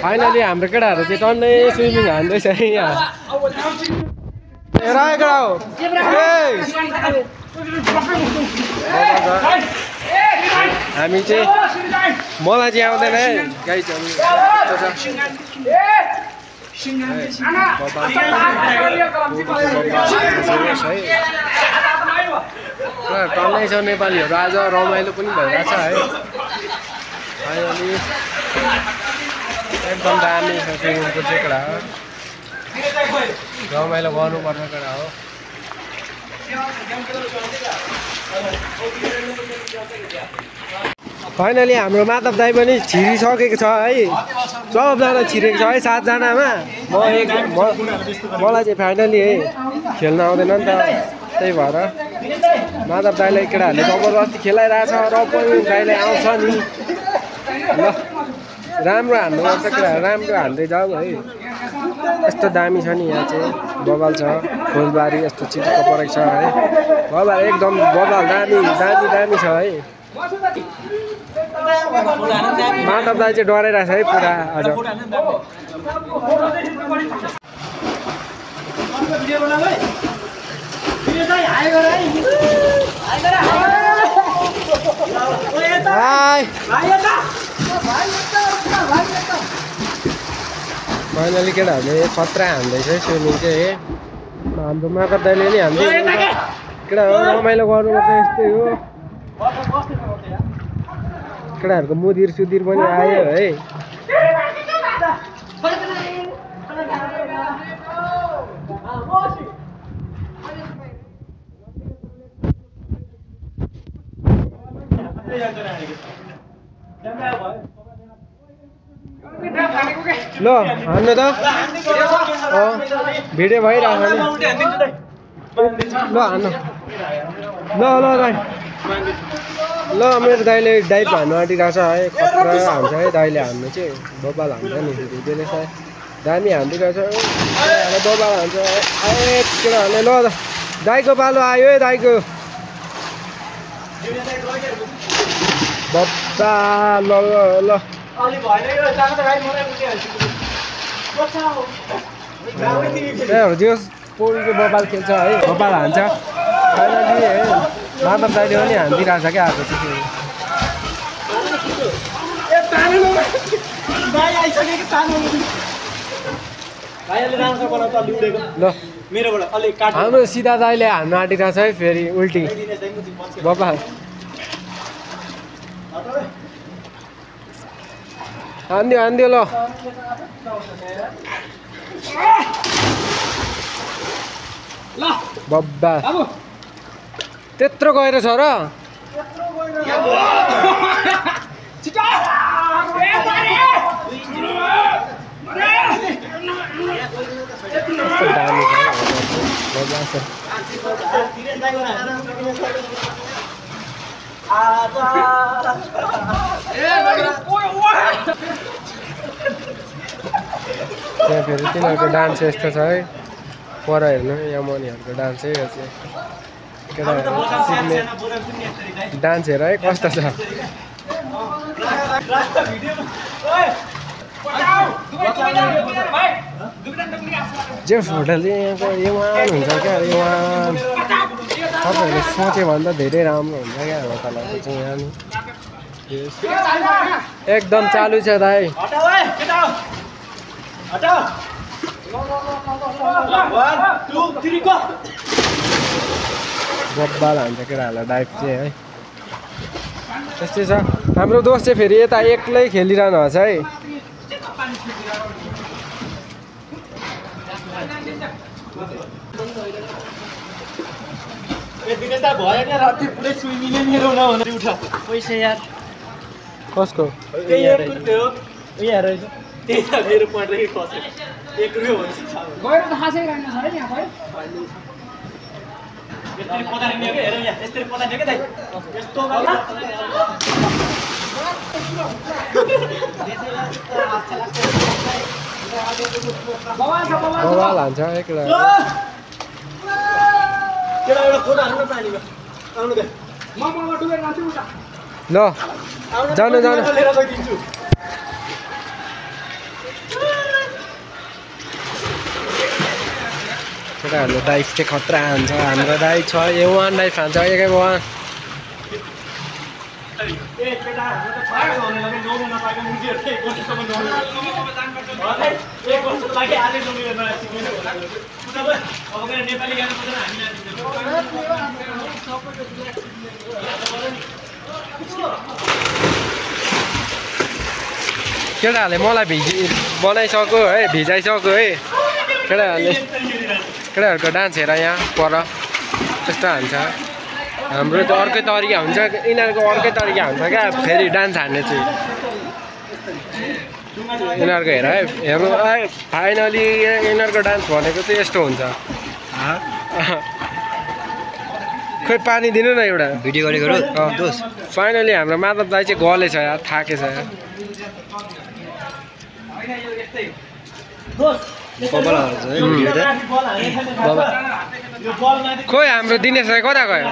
finally हाम्रो केटाहरू चाहिँ टन्नै स्विमिङ हान्दैछ है यहाँ केटा हो हामी चाहिँ मलाई चाहिँ आउँदैन है गाइजहरू टन्नै छ नेपालीहरू आज रमाइलो पनि भइरहेछ है फाइनली एकदम दामी छ स्विमिङको चाहिँ केटा हो रमाइलो गर्नुपर्ने केटा हो फाइनली हाम्रो माधव दाई पनि छिरिसकेको छ है सबजना छिरेको छ है 7 जनामा मलाई चाहिँ फाइनली है खेल्न आउँदैन नि त त्यही भएर माधव दाईलाई केटाहरूले जबरजस्ती खेलाइरहेछ र पनि दाईले आउँछ नि ल राम्रो हान्नुपर्छ केटाहरू राम्रो हान्दै जाऊ है यस्तो दामी छ नि यहाँ चाहिँ बगाल छ फुलबारी यस्तो चिटिक्क परेको छ है बगाल एकदम बगाल दामी दामी दामी छ है माधव दाई चाहिँ डराइरहेछ है पुरा आज फाइनली केटाहरूले खतरा हान्दैछ है स्विमिङ चाहिँ हाम्रो माधव दाइले नि हान्दै केटा रमाइलो गर्नुपर्छ यस्तै हो केटाहरूको मुदिर सुदिर पनि आयो है ल हान्नु त भिडियो भइरहेको ल हान्नु ल दाइ ल मेरो दाइले डाइभ हान्नु आँटिरहेको छ है खतरा हान्छ है दाइले हान्नु चाहिँ बबाल हान्छ नि भिडियोले सायद दामी हानिदिरहेको छ बबाल हान्छ केटाहरूले ल दाइको पालो आयो है दाइको बब्बा ल ल जोस् पोलको बबाल खेल्छ है बबाल हान्छ फाइनली है माधव दाइले पनि हानिदिइरहेछ क्या आएको चाहिँ ल हाम्रो सिधा दाइले हान्नु आँटिरहेछ है फेरि उल्टी बबाल हान्दियो ल बब्बा त्यत्रो गएर छ र त्यहाँ फेरि तिनीहरूको डान्स यस्तो छ है पर हेर्नु यमनीहरूको डान्स है यो चाहिँ केटाहरू सिक्ने डान्स हेर है कस्तो छ जेफ होटल चाहिँ यहाँको युवान हुन्छ क्या युवान तपाईँहरूले सोच्यो भने त धेरै राम्रो हुन्छ क्या होटलहरू चाहिँ यहाँ नि एकदम चालु छ दाइ बब्बाल हान्छ केटाहरूलाई डाइभ चाहिँ है त्यस्तै छ हाम्रो दोस्त चाहिँ फेरि यता एक्लै खेलिरहनु भएको छ है कसको त्यही त मेरो पढ्दै खस्यो 1 रुपैयाँ हुन्छ गएर त खासै राम्रो छ नि यहाँ यस्तै पदार्ने के हेर यहाँ यस्तै पदार्ने के दाइ यस्तो बवाल हान्छ एकला केटा एउटा फोटो हाल्नु न पानीमा आउनु दे म डुबेर जान्छु उता ल जानु लिएर गइदिन्छु केटाहरूले डाइभ चाहिँ खतरा हान्छ हाम्रो दाइ छ ए वान डाइभ हान्छ एकै वान केटाहरूले मलाई बनाइसक्यो है भिजाइसक्यो है केटाहरूको डान्स हेर यहाँ पर त्यस्तो हान्छ हाम्रो त अर्कै तरिका हुन्छ यिनीहरूको अर्कै तरिका हुन्छ क्या फेरि डान्स हान्ने चाहिँ यिनीहरूको हेर है हेर्नु फाइनली यिनीहरूको डान्स भनेको चाहिँ यस्तो हुन्छ खोइ पानी दिनु न एउटा भिडियो गरेको दोस्त फाइनली हाम्रो माधव दाइ चाहिँ गलेछ यार थाकेछ यार खोइ हाम्रो दिनेश दाइ कता गयो